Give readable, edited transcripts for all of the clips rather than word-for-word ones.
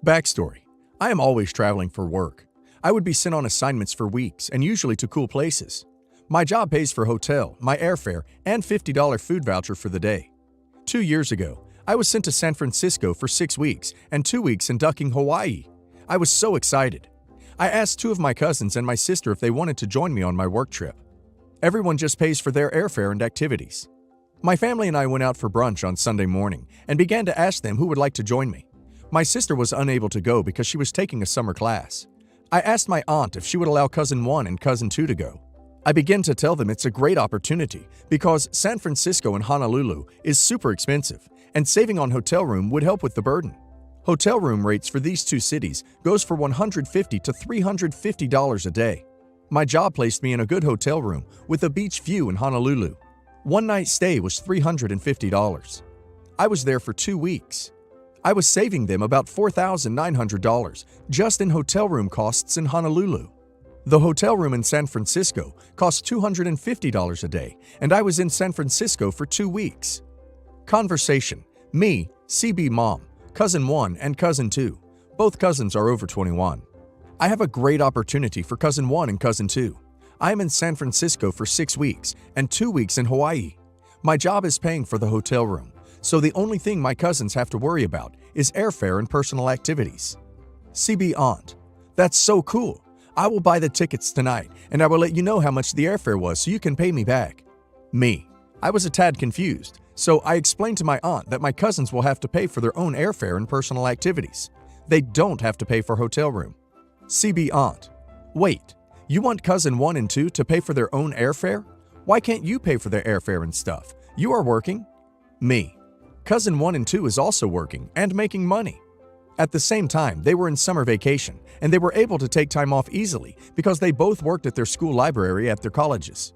Backstory: I am always traveling for work. I would be sent on assignments for weeks and usually to cool places. My job pays for hotel, my airfare, and $50 food voucher for the day. 2 years ago, I was sent to San Francisco for 6 weeks and 2 weeks in Ducking, Hawaii. I was so excited. I asked two of my cousins and my sister if they wanted to join me on my work trip. Everyone just pays for their airfare and activities. My family and I went out for brunch on Sunday morning and began to ask them who would like to join me. My sister was unable to go because she was taking a summer class. I asked my aunt if she would allow cousin 1 and cousin 2 to go. I began to tell them it's a great opportunity because San Francisco and Honolulu is super expensive, and saving on hotel room would help with the burden. Hotel room rates for these two cities goes for $150 to $350 a day. My job placed me in a good hotel room with a beach view in Honolulu. One night stay was $350. I was there for 2 weeks. I was saving them about $4,900 just in hotel room costs in Honolulu. The hotel room in San Francisco cost $250 a day, and I was in San Francisco for 2 weeks. Conversation: me, CB mom, cousin 1 and cousin 2. Both cousins are over 21. I have a great opportunity for cousin 1 and cousin 2. I am in San Francisco for 6 weeks and 2 weeks in Hawaii. My job is paying for the hotel room, so the only thing my cousins have to worry about is airfare and personal activities. CB aunt: That's so cool. I will buy the tickets tonight, and I will let you know how much the airfare was so you can pay me back. Me: I was a tad confused, so I explained to my aunt that my cousins will have to pay for their own airfare and personal activities. They don't have to pay for hotel room. CB aunt: Wait, you want cousin 1 and 2 to pay for their own airfare? Why can't you pay for their airfare and stuff? You are working. Me: Cousin 1 and 2 is also working and making money. At the same time, they were in summer vacation, and they were able to take time off easily because they both worked at their school library at their colleges.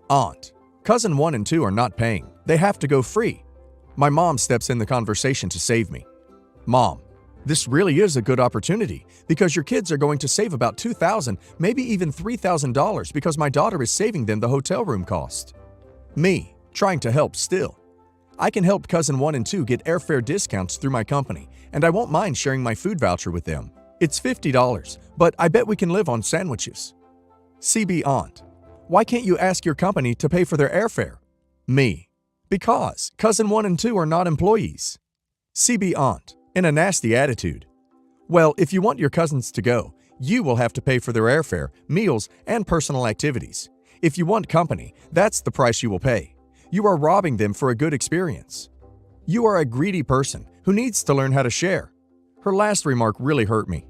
Aunt: Cousin 1 and 2 are not paying. They have to go free. My mom steps in the conversation to save me. Mom: This really is a good opportunity because your kids are going to save about $2,000, maybe even $3,000 because my daughter is saving them the hotel room cost. Me, trying to help still. I can help cousin 1 and 2 get airfare discounts through my company, and I won't mind sharing my food voucher with them. It's $50, but I bet we can live on sandwiches. CB aunt: Why can't you ask your company to pay for their airfare? Me: Because cousin 1 and 2 are not employees. CB aunt, in a nasty attitude: Well, if you want your cousins to go, you will have to pay for their airfare, meals, and personal activities. If you want company, that's the price you will pay. You are robbing them for a good experience. You are a greedy person who needs to learn how to share. Her last remark really hurt me.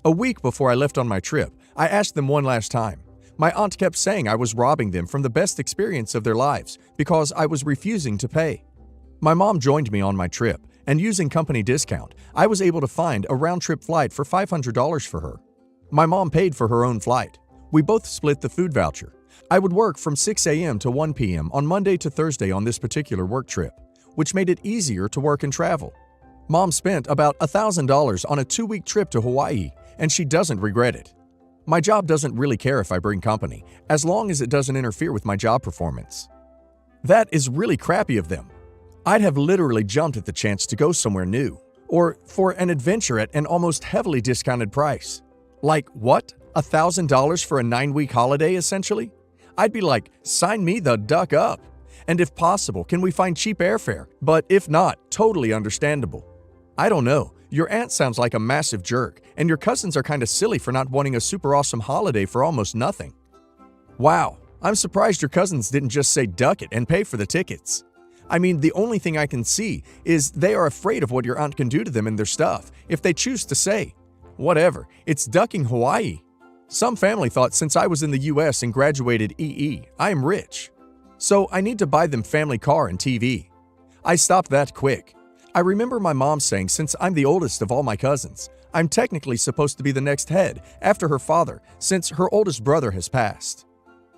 A week before I left on my trip, I asked them one last time. My aunt kept saying I was robbing them from the best experience of their lives because I was refusing to pay. My mom joined me on my trip, and using company discount, I was able to find a round-trip flight for $500 for her. My mom paid for her own flight. We both split the food voucher. I would work from 6 a.m. to 1 p.m. on Monday to Thursday on this particular work trip, which made it easier to work and travel. Mom spent about $1,000 on a 2-week trip to Hawaii, and she doesn't regret it. My job doesn't really care if I bring company, as long as it doesn't interfere with my job performance. That is really crappy of them. I'd have literally jumped at the chance to go somewhere new, or for an adventure at an almost heavily discounted price. Like what? $1,000 for a 9-week holiday, essentially? I'd be like, sign me the duck up. And if possible, can we find cheap airfare? But if not, totally understandable. I don't know. Your aunt sounds like a massive jerk, and your cousins are kind of silly for not wanting a super awesome holiday for almost nothing. Wow, I'm surprised your cousins didn't just say duck it and pay for the tickets. I mean, the only thing I can see is they are afraid of what your aunt can do to them and their stuff if they choose to say, whatever, it's ducking Hawaii. Some family thought since I was in the US and graduated EE, I am rich. So I need to buy them family car and TV. I stopped that quick. I remember my mom saying since I'm the oldest of all my cousins, I'm technically supposed to be the next head after her father since her oldest brother has passed.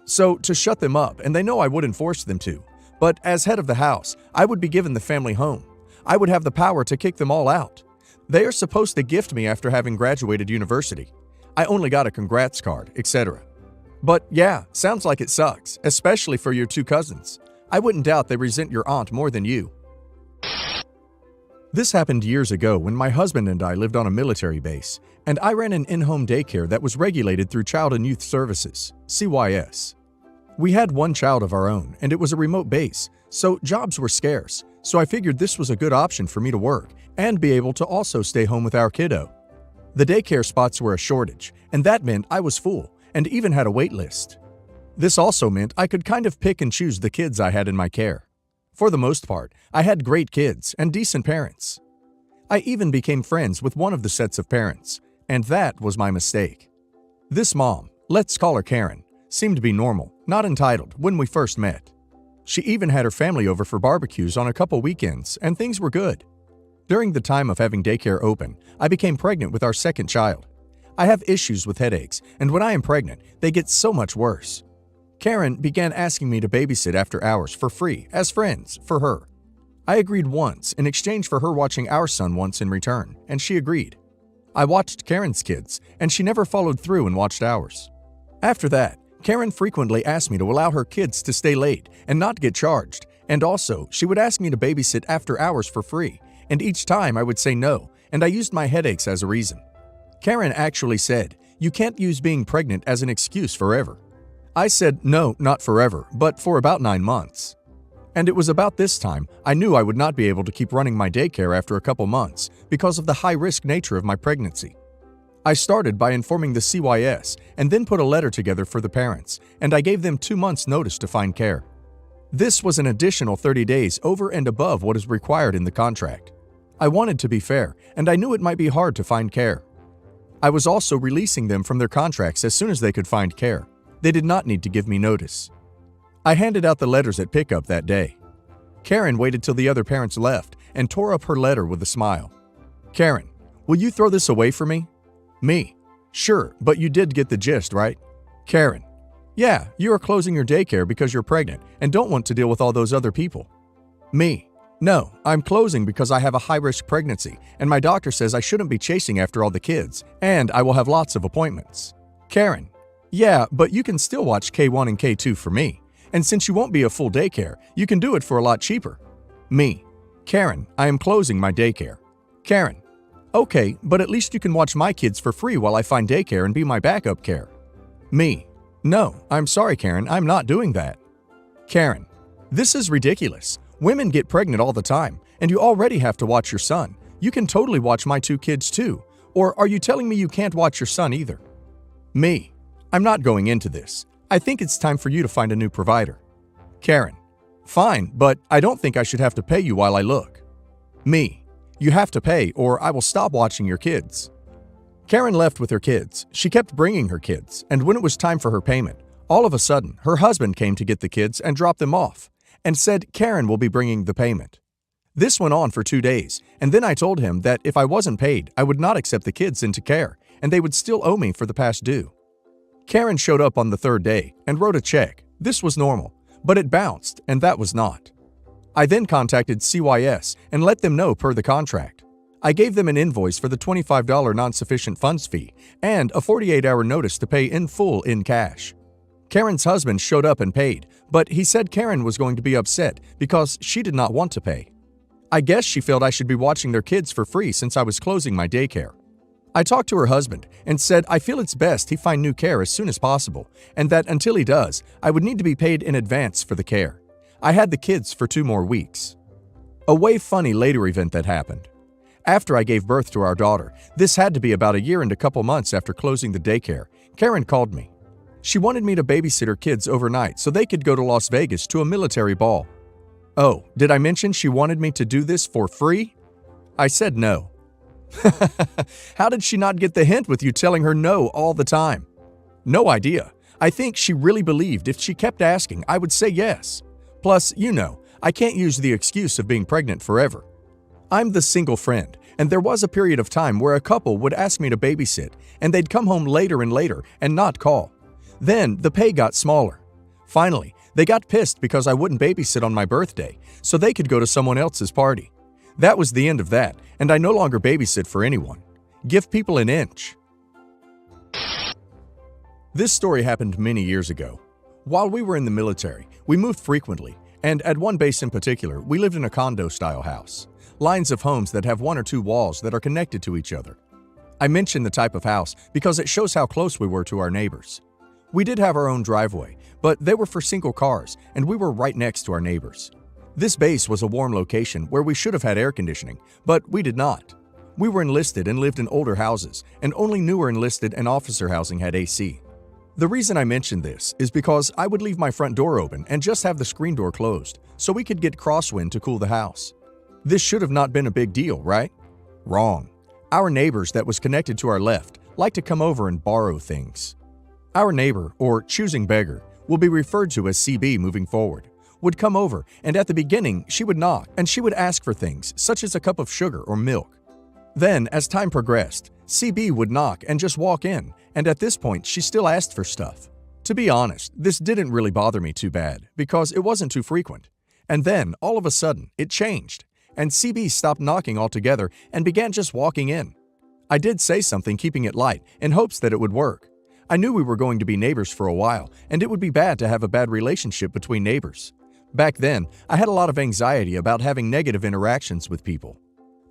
So to shut them up, and they know I wouldn't force them to, but as head of the house, I would be given the family home. I would have the power to kick them all out. They are supposed to gift me after having graduated university. I only got a congrats card, etc. But yeah, sounds like it sucks, especially for your two cousins. I wouldn't doubt they resent your aunt more than you. This happened years ago when my husband and I lived on a military base, and I ran an in-home daycare that was regulated through Child and Youth Services, CYS. We had one child of our own, and it was a remote base, so jobs were scarce, so I figured this was a good option for me to work and be able to also stay home with our kiddo. The daycare spots were a shortage, and that meant I was full and even had a wait list. This also meant I could kind of pick and choose the kids I had in my care. For the most part, I had great kids and decent parents. I even became friends with one of the sets of parents, and that was my mistake. This mom, let's call her Karen, seemed to be normal, not entitled, when we first met. She even had her family over for barbecues on a couple weekends, and things were good. During the time of having daycare open, I became pregnant with our second child. I have issues with headaches, and when I am pregnant, they get so much worse. Karen began asking me to babysit after hours for free, as friends, for her. I agreed once in exchange for her watching our son once in return, and she agreed. I watched Karen's kids, and she never followed through and watched ours. After that, Karen frequently asked me to allow her kids to stay late and not get charged, and also she would ask me to babysit after hours for free, and each time I would say no, and I used my headaches as a reason. Karen actually said, "You can't use being pregnant as an excuse forever." I said no, not forever, but for about 9 months. And it was about this time I knew I would not be able to keep running my daycare after a couple months because of the high-risk nature of my pregnancy. I started by informing the CYS and then put a letter together for the parents, and I gave them 2 months' notice to find care. This was an additional 30 days over and above what is required in the contract. I wanted to be fair, and I knew it might be hard to find care. I was also releasing them from their contracts as soon as they could find care. They did not need to give me notice. I handed out the letters at pickup that day. Karen waited till the other parents left and tore up her letter with a smile. "Karen, will you throw this away for me?" Me: "Sure, but you did get the gist, right?" Karen: "Yeah, you are closing your daycare because you're pregnant and don't want to deal with all those other people." Me: "No, I'm closing because I have a high-risk pregnancy and my doctor says I shouldn't be chasing after all the kids, and I will have lots of appointments." Karen: "Yeah, but you can still watch K1 and K2 for me. And since you won't be a full daycare, you can do it for a lot cheaper." Me: "Karen, I am closing my daycare." Karen: "Okay, but at least you can watch my kids for free while I find daycare and be my backup care." Me: "No, I'm sorry, Karen, I'm not doing that." Karen: "This is ridiculous. Women get pregnant all the time, and you already have to watch your son. You can totally watch my 2 kids too. Or are you telling me you can't watch your son either?" Me: "I'm not going into this. I think it's time for you to find a new provider." Karen: "Fine, but I don't think I should have to pay you while I look." Me: "You have to pay or I will stop watching your kids." Karen left with her kids. She kept bringing her kids, and when it was time for her payment, all of a sudden, her husband came to get the kids and drop them off, and said Karen will be bringing the payment. This went on for 2 days, and then I told him that if I wasn't paid, I would not accept the kids into care, and they would still owe me for the past due. Karen showed up on the 3rd day and wrote a check. This was normal, but it bounced, and that was not. I then contacted CYS and let them know per the contract. I gave them an invoice for the $25 non-sufficient funds fee and a 48-hour notice to pay in full in cash. Karen's husband showed up and paid, but he said Karen was going to be upset because she did not want to pay. I guess she felt I should be watching their kids for free since I was closing my daycare. I talked to her husband and said I feel it's best he find new care as soon as possible, and that until he does, I would need to be paid in advance for the care. I had the kids for 2 more weeks. A way funny later event that happened. After I gave birth to our daughter, this had to be about a year and a couple months after closing the daycare, Karen called me. She wanted me to babysit her kids overnight so they could go to Las Vegas to a military ball. Oh, did I mention she wanted me to do this for free? I said no. How did she not get the hint with you telling her no all the time? No idea. I think she really believed if she kept asking, I would say yes. Plus, you know, I can't use the excuse of being pregnant forever. I'm the single friend, and there was a period of time where a couple would ask me to babysit, and they'd come home later and later and not call. Then the pay got smaller. Finally, they got pissed because I wouldn't babysit on my birthday, so they could go to someone else's party. That was the end of that, and I no longer babysit for anyone. Give people an inch. This story happened many years ago. While we were in the military, we moved frequently, and at one base in particular, we lived in a condo-style house. lines of homes that have one or two walls that are connected to each other. I mention the type of house because it shows how close we were to our neighbors. We did have our own driveway, but they were for single cars, and we were right next to our neighbors. This base was a warm location where we should have had air conditioning, but we did not. We were enlisted and lived in older houses, and only newer enlisted and officer housing had AC. The reason I mention this is because I would leave my front door open and just have the screen door closed, so we could get crosswind to cool the house. This should have not been a big deal, right? Wrong. Our neighbors that was connected to our left like to come over and borrow things. Our neighbor, or choosing beggar, will be referred to as CB moving forward, would come over, and at the beginning she would knock and she would ask for things such as a cup of sugar or milk. Then, as time progressed, CB would knock and just walk in, and at this point she still asked for stuff. To be honest, this didn't really bother me too bad because it wasn't too frequent. And then, all of a sudden, it changed, and CB stopped knocking altogether and began just walking in. I did say something keeping it light in hopes that it would work. I knew we were going to be neighbors for a while, and it would be bad to have a bad relationship between neighbors. Back then, I had a lot of anxiety about having negative interactions with people.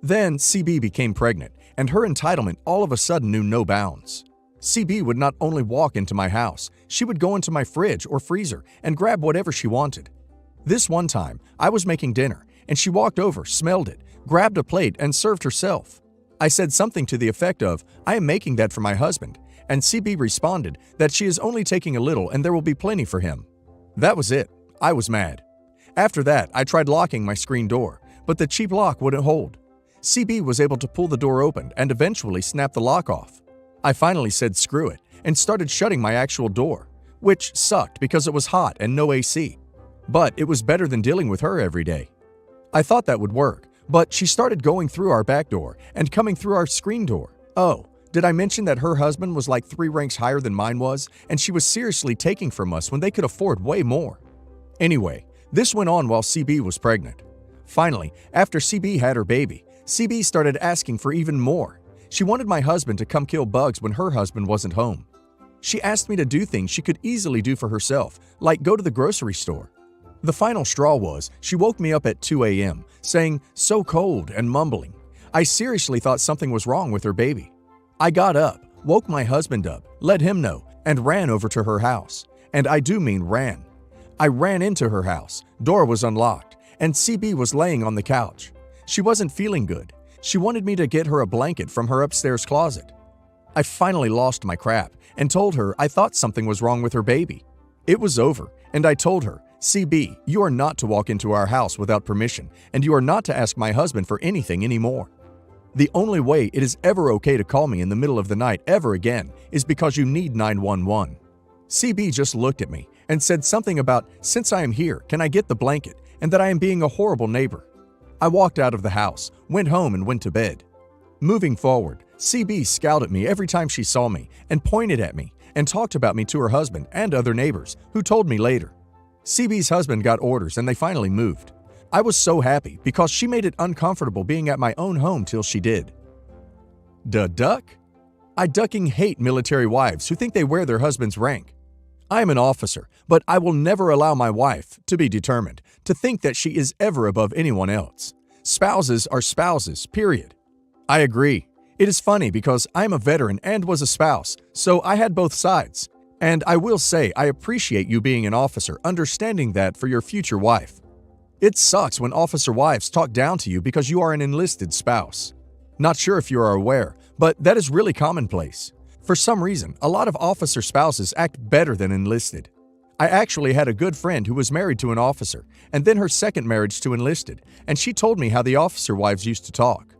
Then, CB became pregnant, and her entitlement all of a sudden knew no bounds. CB would not only walk into my house, she would go into my fridge or freezer and grab whatever she wanted. This one time, I was making dinner, and she walked over, smelled it, grabbed a plate, and served herself. I said something to the effect of, "I am making that for my husband," and CB responded that she is only taking a little and there will be plenty for him. That was it. I was mad. After that, I tried locking my screen door, but the cheap lock wouldn't hold. CB was able to pull the door open and eventually snap the lock off. I finally said screw it and started shutting my actual door, which sucked because it was hot and no AC. But it was better than dealing with her every day. I thought that would work, but she started going through our back door and coming through our screen door. Oh, did I mention that her husband was like 3 ranks higher than mine was, and she was seriously taking from us when they could afford way more? Anyway, this went on while CB was pregnant. Finally, after CB had her baby, CB started asking for even more. She wanted my husband to come kill bugs when her husband wasn't home. She asked me to do things she could easily do for herself, like go to the grocery store. The final straw was she woke me up at 2 a.m., saying, "So cold," and mumbling. I seriously thought something was wrong with her baby. I got up, woke my husband up, let him know, and ran over to her house. And I do mean ran. I ran into her house, door was unlocked, and CB was laying on the couch. She wasn't feeling good. She wanted me to get her a blanket from her upstairs closet. I finally lost my crap and told her I thought something was wrong with her baby. It was over, and I told her, "CB, you are not to walk into our house without permission, and you are not to ask my husband for anything anymore. The only way it is ever okay to call me in the middle of the night ever again is because you need 911. CB just looked at me and said something about, "Since I am here, can I get the blanket?" and that I am being a horrible neighbor. I walked out of the house, went home, and went to bed. Moving forward, CB scowled at me every time she saw me and pointed at me and talked about me to her husband and other neighbors, who told me later. CB's husband got orders and they finally moved. I was so happy because she made it uncomfortable being at my own home till she did. Duck? I ducking hate military wives who think they wear their husband's rank. I am an officer, but I will never allow my wife, to be determined, to think that she is ever above anyone else. Spouses are spouses, period. I agree. It is funny because I am a veteran and was a spouse, so I had both sides. And I will say I appreciate you being an officer, understanding that for your future wife. It sucks when officer wives talk down to you because you are an enlisted spouse. Not sure if you are aware, but that is really commonplace. For some reason, a lot of officer spouses act better than enlisted. I actually had a good friend who was married to an officer, and then her second marriage to enlisted, and she told me how the officer wives used to talk.